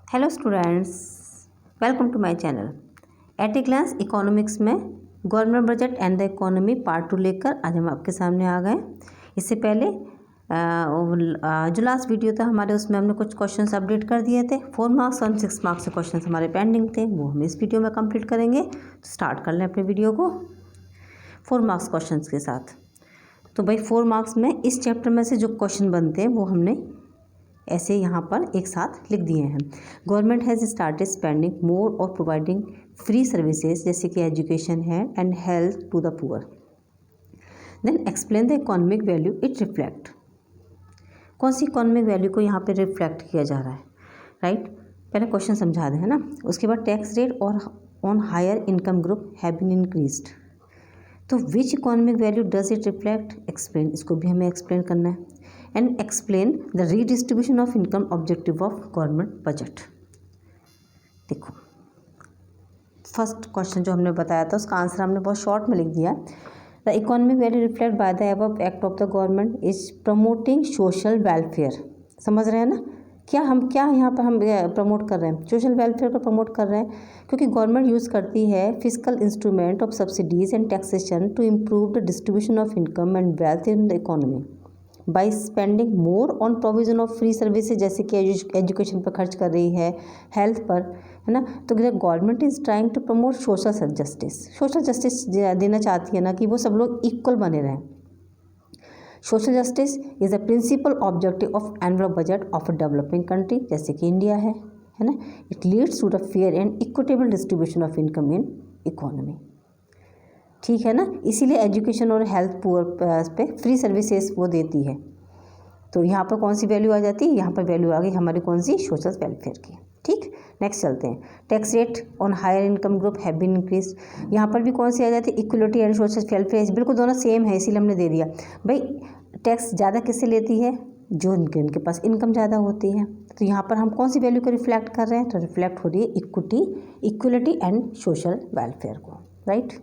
Hello students, welcome to my channel. At a glance economics में government budget and the economy part 2 लेकर आज हम आपके सामने आ गए। इससे पहले जो लास्ट वीडियो था हमारे, उसमें हमने कुछ क्वेश्चंस अपडेट कर दिए थे। 4 मार्क्स और 6 मार्क्स के क्वेश्चंस हमारे पेंडिंग थे, वो हम इस वीडियो में कंप्लीट करेंगे। तो स्टार्ट कर लें अपने वीडियो को 4 मार्क्स क्वेश्चन के साथ। तो भाई 4 मार्क्स में इस चैप्टर में से जो क्वेश्चन बनते हैं वो हमने ऐसे यहाँ पर एक साथ लिख दिए हैं। Government has started spending more और प्रोवाइडिंग फ्री सर्विसेज जैसे कि एजुकेशन है and health to the poor. Then explain the economic value it reflect. कौन सी इकोनॉमिक वैल्यू को यहाँ पे रिफ्लेक्ट किया जा रहा है, राइट? पहले क्वेश्चन समझा दें, है ना। उसके बाद टैक्स रेट और on higher income group have been increased. तो which economic value does it reflect, explain, इसको भी हमें एक्सप्लेन करना है। And explain the redistribution of income objective of government budget. देखो, फर्स्ट क्वेश्चन जो हमने बताया था उसका आंसर हमने बहुत शॉर्ट में लिख दिया। The economic value reflect by the above act of the government is promoting social welfare. समझ रहे हैं ना, क्या यहाँ पर हम प्रमोट कर रहे हैं, सोशल वेलफेयर को प्रमोट कर रहे हैं, क्योंकि गवर्नमेंट यूज़ करती है physical instrument of subsidies and taxation to improve the distribution of income and wealth in the economy by spending more on provision of free services, जैसे कि एजुकेशन पर खर्च कर रही है, हेल्थ पर, है ना। तो government is trying to promote social justice देना चाहती है ना, कि वो सब लोग इक्वल बने रहें। Social justice is the principal objective of annual budget of a developing country, जैसे कि इंडिया है ना। It leads to the fair and equitable distribution of income in economy. ठीक है ना, इसीलिए एजुकेशन और हेल्थ पुअर पे फ्री सर्विसेज वो देती है। तो यहाँ पर कौन सी वैल्यू आ जाती है, यहाँ पर वैल्यू आ गई हमारी कौन सी, सोशल वेलफेयर की। ठीक, नेक्स्ट चलते हैं। Tax rate on higher income group have been increase. यहाँ पर भी कौन सी आ जाती है, इक्वलिटी एंड सोशल वेलफेयर। बिल्कुल दोनों सेम है, इसीलिए हमने दे दिया। भाई टैक्स ज़्यादा किससे लेती है, जो उनके पास इनकम ज़्यादा होती है। तो यहाँ पर हम कौन सी वैल्यू को रिफ्लेक्ट कर रहे हैं, तो रिफ्लेक्ट हो रही है इक्विटी एंड सोशल वेलफेयर को, right.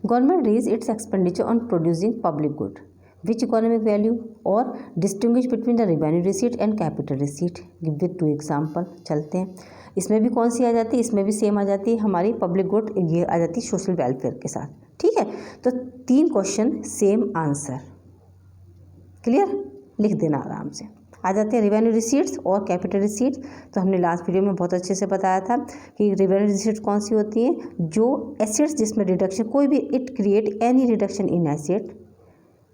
Government raise its expenditure on producing public good. Which economic value or distinguish between the revenue receipt and capital receipt? Give with 2 example. चलते हैं, इसमें भी कौन सी आ जाती है, इसमें भी सेम आ जाती है हमारी पब्लिक गुड, ये आ जाती है सोशल वेलफेयर के साथ। ठीक है, तो 3 क्वेश्चन सेम आंसर, क्लियर, लिख देना आराम से। आ जाते हैं रेवेन्यू रिसीट्स और कैपिटल रिसीट्स। तो हमने लास्ट वीडियो में बहुत अच्छे से बताया था कि रेवेन्यू रिसीट्स कौन सी होती है, जो एसेट्स जिसमें रिडक्शन, कोई भी, it create any reduction in asset,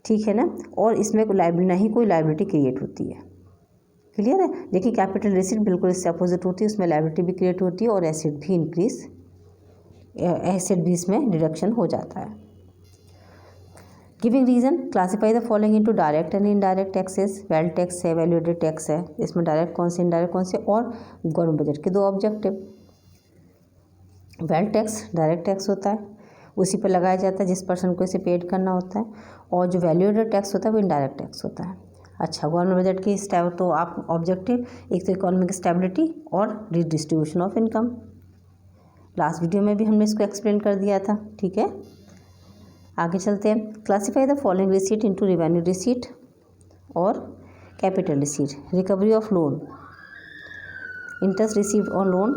ठीक है ना, और इसमें नहीं कोई लाइबिलिटी क्रिएट होती है, क्लियर है। लेकिन कैपिटल रिसीट बिल्कुल इससे अपोजिट होती है, उसमें लाइबिलिटी भी क्रिएट होती है और एसेट भी इंक्रीज, एसेट भी इसमें रिडक्शन हो जाता है। Giving reason, classify the following into direct and indirect taxes. Wealth tax है, वैल्यू एडेड टैक्स है, इसमें डायरेक्ट कौन से, इनडायरेक्ट कौन से, और गवर्नमेंट बजट के 2 objective. Wealth tax direct tax होता है, उसी पर लगाया जाता है जिस पर्सन को इसे पेड करना होता है, और जो वैल्यू एडेड टैक्स होता है वो इनडायरेक्ट टैक्स होता है। अच्छा, गवर्नमेंट बजट की तो आप ऑब्जेक्टिव, एक तो इकोनॉमिक स्टेबिलिटी और redistribution of income. Last video में भी हमने इसको एक्सप्लेन कर दिया था, ठीक है। आगे चलते हैं। Classify the following receipt into revenue receipt और capital receipt. Recovery of loan, interest received on loan,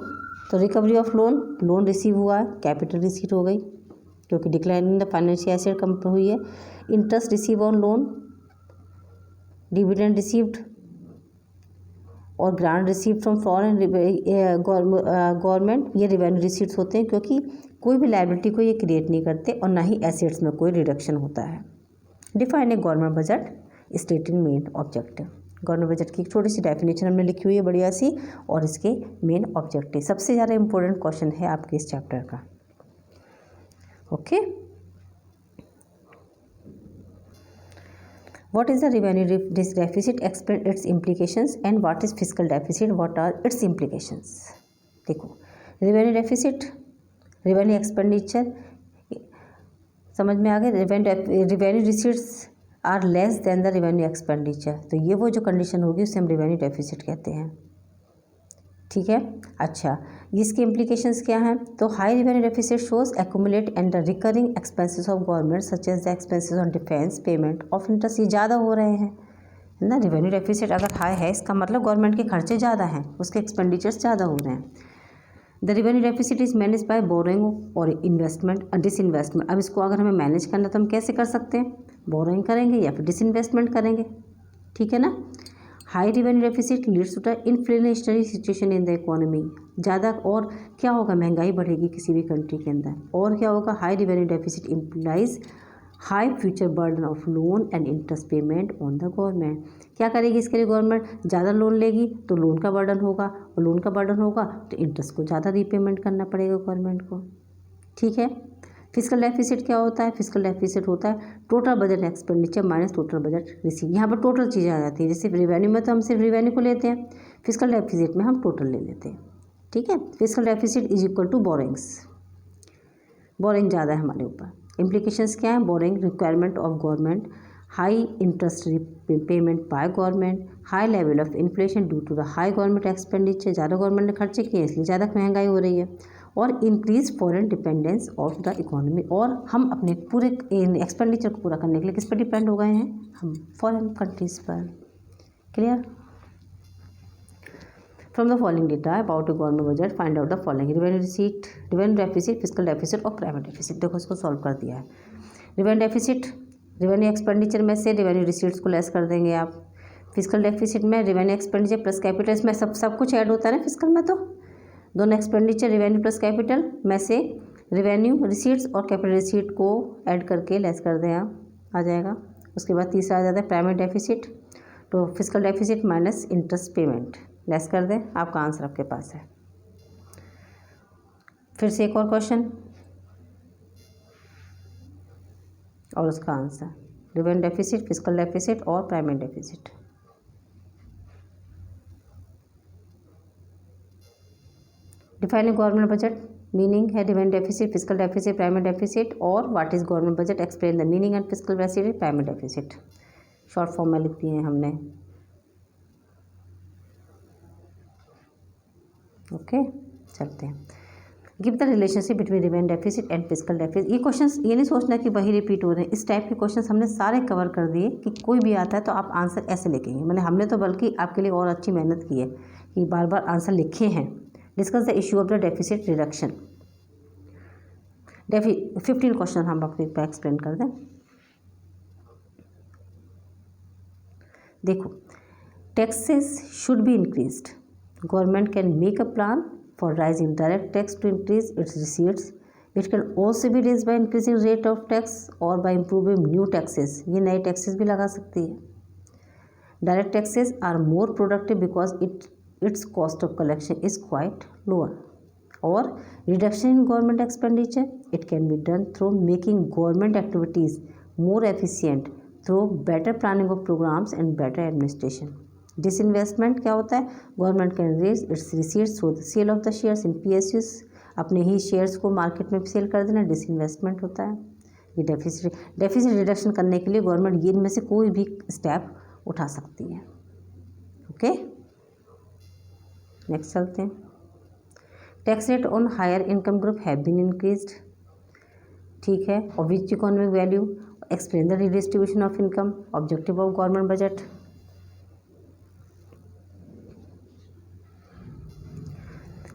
तो रिकवरी ऑफ लोन रिसीव हुआ है, कैपिटल रिसीट हो गई क्योंकि decline in the financial asset कम हुई है। Interest receive on loan, dividend received और grant receive from foreign government, ये रेवेन्यू रिसीट्स होते हैं, क्योंकि कोई भी लायबिलिटी को ये क्रिएट नहीं करते और ना ही एसेट्स में कोई रिडक्शन होता है। Define a government budget स्टेटिंग main objective. Government budget की एक छोटी सी डेफिनेशन हमने लिखी हुई है बढ़िया सी, और इसके मेन ऑब्जेक्टिव। सबसे ज़्यादा इंपॉर्टेंट क्वेश्चन है आपके इस चैप्टर का, okay. What is the revenue deficit? Explain its implications. And what is fiscal deficit? What are its implications? देखो, revenue deficit, revenue expenditure, समझ में आ गए। revenue receipts are less than the revenue expenditure, तो ये वो जो condition होगी उसे हम revenue deficit कहते हैं, ठीक है। अच्छा, इसके इम्प्लीकेशंस क्या हैं, तो high revenue deficit shows accumulate and the recurring expenses of government such as the expenses on defence, payment of interest, ये ज़्यादा हो रहे हैं ना। रेवेन्यू डेफिसिट अगर हाई है इसका मतलब गवर्नमेंट के खर्चे ज़्यादा हैं, उसके एक्सपेंडिचर्स ज़्यादा हो रहे हैं। The revenue deficit is manage by borrowing और इन्वेस्टमेंट डिसइन्वेस्टमेंट। अब इसको अगर हमें मैनेज करना तो हम कैसे कर सकते हैं, बोरोइंग करेंगे या फिर डिसइन्वेस्टमेंट करेंगे, ठीक है ना। High revenue deficit leads to the inflationary situation in the economy. ज़्यादा और क्या होगा, महंगाई बढ़ेगी किसी भी कंट्री के अंदर। और क्या होगा, high revenue deficit implies high future burden of loan and interest payment on the government. क्या करेगी इसके लिए गवर्नमेंट, ज़्यादा लोन लेगी तो लोन का बर्डन होगा, और लोन का बर्डन होगा तो इंटरेस्ट को ज़्यादा रीपेमेंट करना पड़ेगा गवर्नमेंट को, ठीक है। फिजिकल डेफिसिट क्या होता है, फिजिकल डेफिसिट होता है total budget expenditure minus total budget receive. यहाँ पर टोटल चीज़ें आ जाती है, जैसे रेवेन्यू में तो हम सिर्फ रेवेन्यू को लेते हैं, फिजिकल डेफिसिट में हम टोटल ले लेते हैं, ठीक है। Physical deficit is equal to borrowings, borrowing ज़्यादा है हमारे ऊपर। इम्प्लीकेशंस क्या है, borrowing requirement of government, high interest payment by government, high level of inflation due to the high government expenditure. ज़्यादा गवर्नमेंट ने खर्चे किए इसलिए ज़्यादा महंगाई हो रही है। और increase foreign dependence of the economy, और हम अपने पूरे एक्सपेंडिचर को पूरा करने के लिए किस पर डिपेंड हो गए हैं, हम फॉरेन कंट्रीज़ पर। Clear. From the following data about the government budget find out the following, revenue receipt, revenue deficit, physical deficit और प्राइवेट डेफिसिट। देखो इसको सॉल्व कर दिया है। रेवेन्यू डेफिसिट, रेवेन्यू एक्सपेंडिचर में से रेवेन्यू रिसीट्स को लेस कर देंगे आप। फिजिकल डेफिसिट में रेवेन्यू एक्सपेंडिचर प्लस कैपिटल, इसमें सब कुछ ऐड होता है ना फिजिकल में, तो दोनों एक्सपेंडिचर रेवेन्यू प्लस कैपिटल में से रेवेन्यू रिसीट्स और कैपिटल रिसीट को ऐड करके लेस कर दें आप, आ जाएगा। उसके बाद तीसरा आ जाता है प्राइमरी डेफिसिट, तो physical deficit minus interest payment less कर दें, आपका आंसर आपके पास है। फिर से एक और क्वेश्चन और उसका answer, revenue deficit, physical deficit और primary deficit. Defining government budget, meaning है revenue deficit, physical deficit, primary deficit, और what is government budget, explain the meaning and physical deficit, primary deficit. Short form में लिख दिए हैं हमने, okay. चलते हैं। Give the relationship between revenue deficit and physical deficit. ये क्वेश्चंस ये नहीं सोचना कि वही रिपीट हो रहे हैं, इस टाइप के क्वेश्चंस हमने सारे कवर कर दिए कि कोई भी आता है तो आप आंसर ऐसे लिखेंगे। मैंने हमने तो बल्कि आपके लिए और अच्छी मेहनत की है कि बार बार आंसर लिखे हैं। Discuss the issue of the deficit reduction. 15 question हम आपको एक बार एक्सप्लेन कर दें। देखो, taxes should be increased, government can make a plan for raising direct tax to increase its receipts, it can also be raise by increasing rate of tax और by improving new taxes. ये नए taxes भी लगा सकती है। Direct taxes are more productive because its cost of collection is quite lower. और reduction in government expenditure, it can be done through making government activities more efficient through better planning of programs and better administration. Disinvestment क्या होता है, government can raise its receipts through the sale of the shares in PSUs, अपने ही shares को market में cell कर देना disinvestment होता है। ये डेफिसिट रिडक्शन करने के लिए गवर्नमेंट ये इनमें से कोई भी स्टेप उठा सकती है, ओके। नेक्स्ट चलते हैं। Tax rate on higher income group have been increased, ठीक है। और which economic value, explain the redistribution of income, objective of government budget.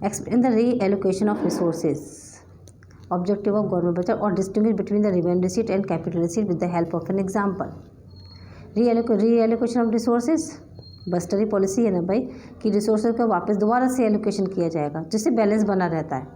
Explain the reallocation of resources, objective of government budget, और distinguish between the revenue receipt and capital receipt with the help of an example. Reallocation of resources बस्टरी policy है ना भाई, कि resources को वापस दोबारा से एलोकेशन किया जाएगा जिससे बैलेंस बना रहता है,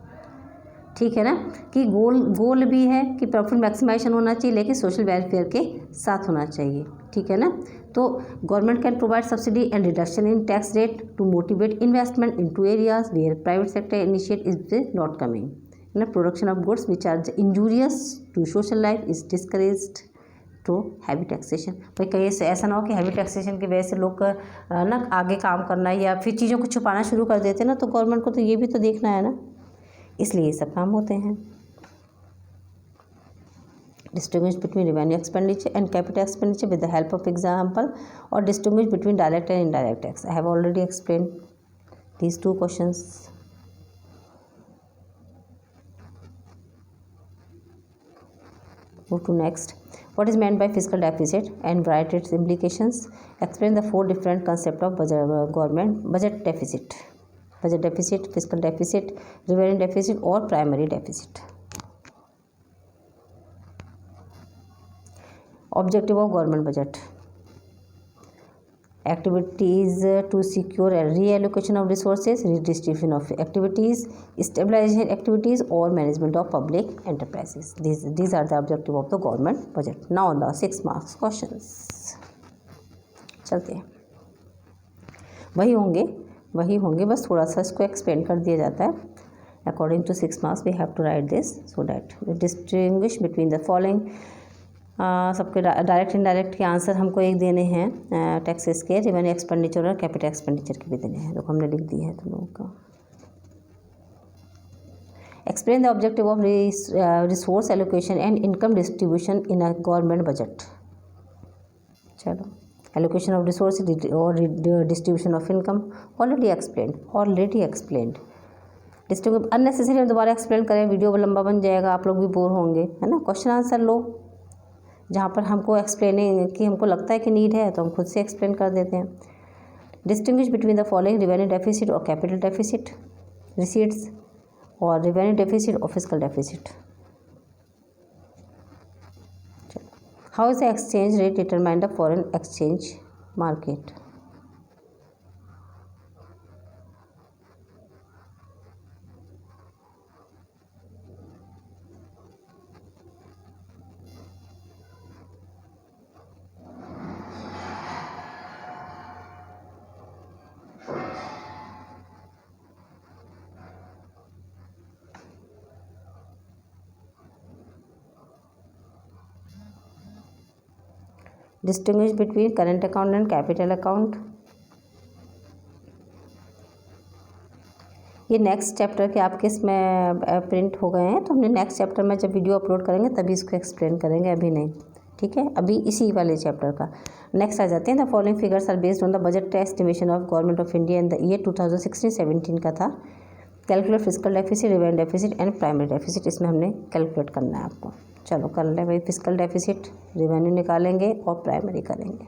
ठीक है ना। कि गोल भी है कि प्रॉफिट मैक्सिमाइजेशन होना चाहिए लेकिन सोशल वेलफेयर के साथ होना चाहिए, ठीक है ना। तो government can provide subsidy and reduction in tax rate to motivate investment into areas where private sector initiate is not coming, ना। Production of goods which are injurious to social life is discouraged to heavy taxation. भाई कहीं से ऐसा ना हो कि heavy taxation की वजह से लोग ना आगे काम करना या फिर चीज़ों को छुपाना शुरू कर देते हैं ना, तो गवर्नमेंट को तो ये भी तो देखना है ना, इसलिए ये सब काम होते हैं। Distinguish between revenue expenditure and capital expenditure with the help of example, और distinguish between direct and indirect tax. I have already explain these 2 questions. Move to next. What is meant by fiscal deficit and write its implications. Explain the 4 different concepts of government budget deficit, fiscal deficit, revenue deficit or primary deficit. Objective of government budget. Activities to secure a reallocation of resources, redistribution of activities, stabilization activities or management of public enterprises. These are the objective of the government budget. Now the 6 marks questions. चलते हैं, वही होंगे बस थोड़ा सा इसको explain कर दिया जाता है. According to 6 marks we have to write this so that we distinguish between the following. सबके डायरेक्ट इनडायरेक्ट के आंसर हमको एक देने हैं, टैक्सेस के, रेवेन्यू एक्सपेंडिचर और कैपिटल एक्सपेंडिचर के भी देने हैं. देखो हमने लिख दिया है तुम लोगों का. Explain the objective of resource allocation and income distribution in a government budget. चलो, एलोकेशन ऑफ रिसोर्स और distribution of income already explained. Distribute unnecessary हम दोबारा एक्सप्लेन करें, वीडियो लंबा बन जाएगा, आप लोग भी बोर होंगे, है ना. क्वेश्चन आंसर लो, जहाँ पर हमको एक्सप्लेनिंग कि हमको लगता है कि नीड है तो हम खुद से एक्सप्लेन कर देते हैं. Distinguish between the following. Revenue deficit और कैपिटल डेफिसिट, रिसीट्स और रेवेन्यू डेफिसिट और fiscal deficit. How is the exchange rate determine the foreign exchange market. Distinguish between current account and capital account. ये next chapter के आपके इसमें print हो गए हैं, तो हमने नेक्स्ट चैप्टर में जब वीडियो अपलोड करेंगे तभी इसको एक्सप्लेन करेंगे, अभी नहीं. ठीक है, अभी इसी वाले चैप्टर का नेक्स्ट आ जाते हैं. The following figures are based on the budget estimation of government of India in the year 2016-17 का था. Calculate fiscal deficit, revenue deficit and primary deficit. इसमें हमने कैलकुलेट करना है आपको. चलो कर लें भाई. फिस्कल डेफिसिट, रेवेन्यू निकालेंगे और प्राइमरी करेंगे.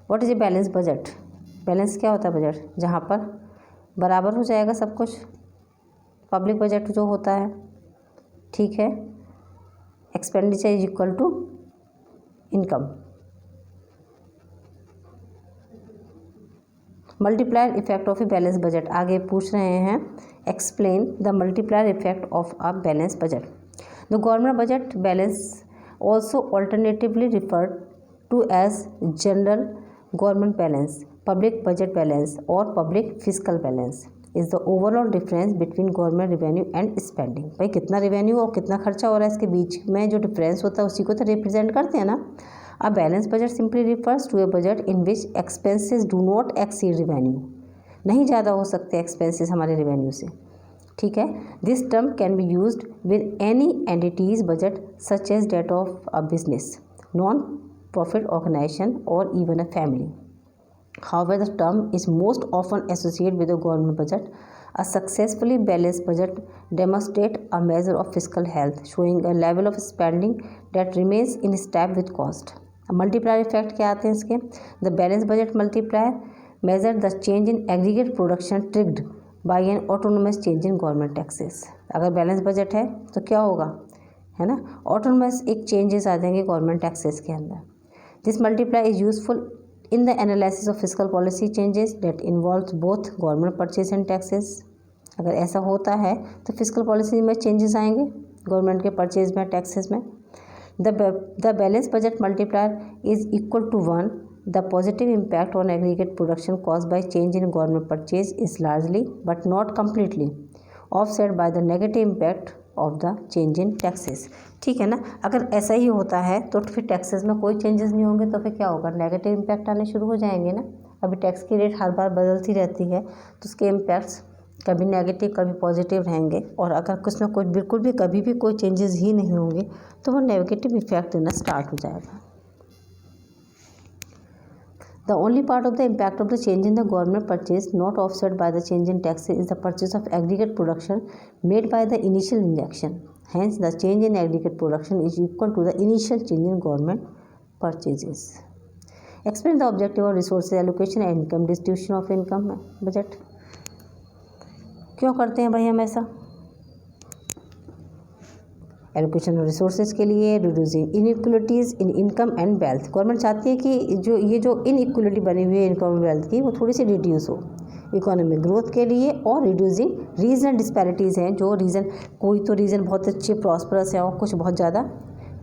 What is a balance budget. Balance क्या होता है बजट, जहाँ पर बराबर हो जाएगा सब कुछ. पब्लिक बजट जो होता है, ठीक है, expenditure is equal to income. Multiplier effect of a balance budget. आगे पूछ रहे हैं, explain the multiplier effect of a balance budget. The government budget balance also alternatively referred to as general government balance, public budget balance और public fiscal balance is the overall difference between government revenue and spending. भाई कितना revenue और कितना खर्चा हो रहा है, इसके बीच में जो डिफरेंस होता है उसी को तो रिप्रेजेंट करते हैं ना. A balanced budget simply refers to a budget in which expenses do not exceed revenue. नहीं ज़्यादा हो सकते एक्सपेंसेस हमारे रेवेन्यू से. ठीक है, this term can be used with any entities budget such as that of a business, non profit organisation और even a family. However, the term is most often associated with the government budget. A successfully balanced budget demonstrates a measure of fiscal health, showing a level of spending that remains in step with cost. Multiplier effect क्या आते हैं इसके. The balance budget multiplier measure the change in aggregate production triggered by an autonomous change in government taxes. अगर balance budget है तो क्या होगा, है ना, ऑटोनोमस एक चेंजेस आ जाएंगे गवर्नमेंट टैक्सेस के अंदर. This multiplier is useful in the analysis of fiscal policy changes that involves both government purchase and taxes. अगर ऐसा होता है तो फिजिकल पॉलिसी में चेंजेस आएंगे गवर्नमेंट के परचेज में, टैक्सेस में. The balance budget multiplier is equal to 1. The positive impact on aggregate production cause by change in government purchase is largely but not completely offset by the negative impact of the change in taxes. ठीक है ना. अगर ऐसा ही होता है तो फिर taxes में कोई चेंजेस नहीं होंगे, तो फिर क्या होगा, नेगेटिव इम्पैक्ट आने शुरू हो जाएंगे ना. अभी टैक्स की रेट हर बार बदलती रहती है तो उसके इम्पैक्ट्स कभी नेगेटिव कभी पॉजिटिव रहेंगे. और अगर कुछ में कुछ बिल्कुल भी कभी भी कोई चेंजेस ही नहीं होंगे तो वो नेगेटिव इफेक्ट देना स्टार्ट हो जाएगा. The only part of the impact of the change in the government purchase not offset by the change in taxes is the purchase of aggregate production made by the initial injection. Hence, the change in aggregate production is equal to the initial change in government purchases. Explain the objective of resources allocation and income distribution of income budget. क्यों करते हैं भाई हम ऐसा? Allocation of resources के लिए reducing inequalities in income and wealth. Government चाहती है कि जो इनइक्वलिटी बनी हुई है इनकम और वेल्थ की वो थोड़ी सी रिड्यूस हो इकोनॉमिक ग्रोथ के लिए, और रिड्यूसिंग रीजनल डिस्पैरिटीज़ हैं, जो रीजन कोई तो रीजन बहुत अच्छे प्रॉस्परस है और कुछ बहुत ज़्यादा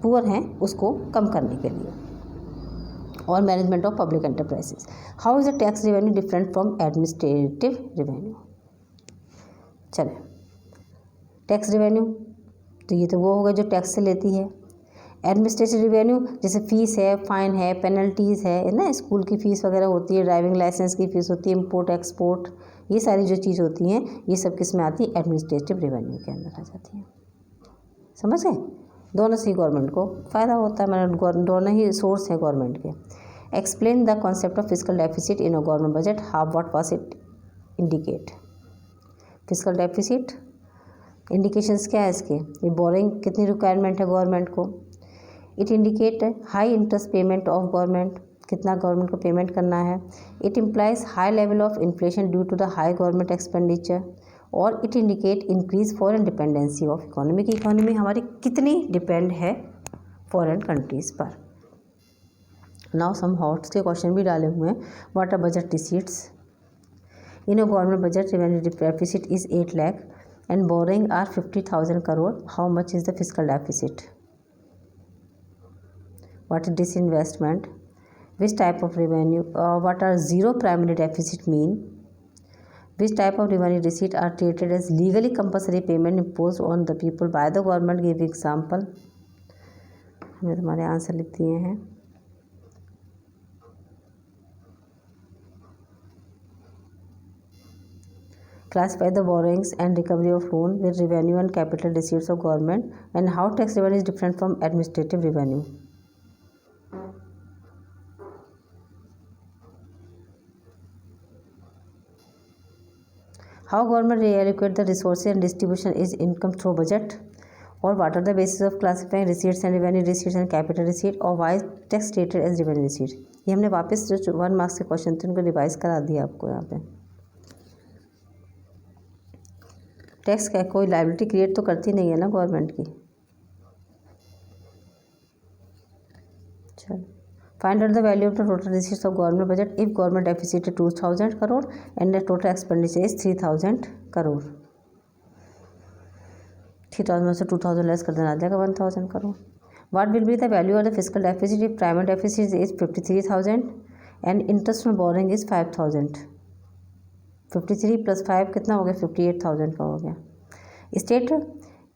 पुअर हैं, उसको कम करने के लिए, और management of public enterprises. How is the tax revenue different from administrative revenue? चले, टैक्स रेवेन्यू तो ये तो वो होगा जो टैक्स से लेती है। एडमिनिस्ट्रेटिव रेवेन्यू जैसे फ़ीस है, फ़ाइन है, पेनल्टीज़ है ना, स्कूल की फ़ीस वगैरह होती है, ड्राइविंग लाइसेंस की फ़ीस होती है, इम्पोर्ट एक्सपोर्ट, ये सारी जो चीज़ होती हैं ये सब किस में आती है? एडमिनिस्ट्रेटिव रेवेन्यू के अंदर आ जाती है। समझ गए? दोनों से गवर्नमेंट को फ़ायदा होता है, मतलब दोनों ही सोर्स हैं गवर्नमेंट के। Explain the concept of physical deficit in a government budget, how what was it indicate? Physical deficit indications क्या है इसके? ये बोरिंग कितनी रिक्वायरमेंट है गवर्नमेंट को। It indicate high interest payment of government, कितना गवर्नमेंट को पेमेंट करना है। It implies high level of inflation due to the high government expenditure. और it indicate increase foreign dependency of economy की economy हमारी कितनी डिपेंड है फॉरेन कंट्रीज़ पर। नाउ सम हॉट्स के क्वेश्चन भी डाले हुए हैं। What are budget receipts? In a government budget revenue deficit is 8 lakh and borrowing are 50,000 crore. How much is the fiscal deficit? What is disinvestment? Which type of revenue? What are zero primary deficit mean? Which type of revenue receipt are treated as legally compulsory payment imposed on the people by the government? Give example. हमने तुम्हारे answer लिख दिए हैं। Classify the borrowings and recovery of loan with revenue and capital receipts of government, and how tax revenue is different from administrative revenue. How government reallocate the resources and distribution is income through budget, or what are the basis of classifying receipts and revenue receipts and capital receipt, or why is tax treated as revenue receipt? ये हमने वापस जो 1 marks के question थे उनको revise करा दिया आपको यहाँ पे। टैक्स का कोई लायबिलिटी क्रिएट तो करती नहीं है ना गवर्नमेंट की। चलो, find out the value of the total receipts of government budget if government deficit है 2000 crore and the total expenditure is 3000 crore. 3000 में से 2000 लेस कर देना आ जाएगा 1000 crore. What will be the value of the physical deficit if primary deficit is 53,000 and interest on boring is 5,000। 53 + 5 कितना हो गया? 58,000 का हो गया। State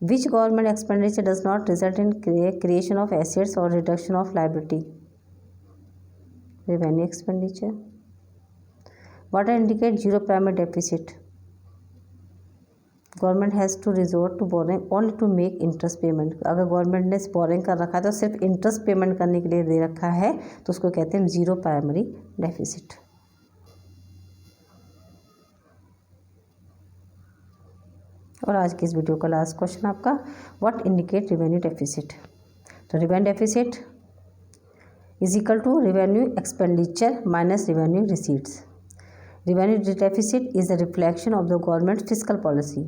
which government expenditure does not result in creation of assets और reduction of liability? Revenue expenditure. What indicate zero primary deficit? Government has to resort to borrowing only to make interest payment. अगर government ने borrowing कर रखा है तो सिर्फ interest payment करने के लिए दे रखा है तो उसको कहते हैं जीरो प्राइमरी डेफिसिट। और आज की इस वीडियो का लास्ट क्वेश्चन आपका, व्हाट इंडिकेट रेवेन्यू डेफिसिट? तो revenue deficit is equal to revenue expenditure minus revenue receipts. Revenue deficit is the reflection of the government physical policy.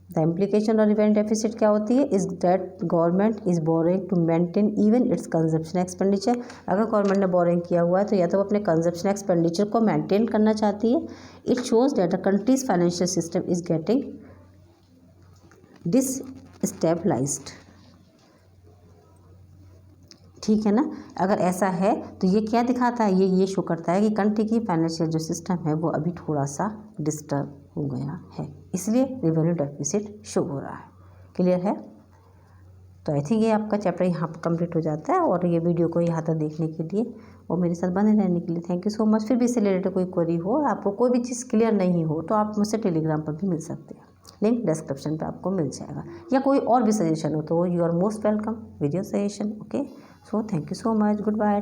The implication of revenue deficit क्या होती है? Is that government is borrowing to maintain even its consumption expenditure. अगर government ने borrowing किया हुआ है तो या तो अपने कंजप्शन एक्सपेंडिचर को मेंटेन करना चाहती है। It shows that the country's financial system is getting destabilised. ठीक है ना? अगर ऐसा है तो ये क्या दिखाता है? ये शो करता है कि कंट्री की फाइनेंशियल जो सिस्टम है वो अभी थोड़ा सा डिस्टर्ब हो गया है, इसलिए रेवेन्यू डेफिसिट शो हो रहा है। क्लियर है? तो आई थिंक ये आपका चैप्टर यहाँ पर कंप्लीट हो जाता है। और ये वीडियो को यहाँ तक देखने के लिए और मेरे साथ बने रहने के लिए थैंक यू सो मच। फिर भी इससे रिलेटेड कोई क्वेरी हो, आपको कोई भी चीज़ क्लियर नहीं हो तो आप मुझसे टेलीग्राम पर भी मिल सकते हैं, लिंक डिस्क्रिप्शन पे आपको मिल जाएगा। या कोई और भी सजेशन हो तो you are most welcome with your suggestion. Okay, so thank you so much, good bye.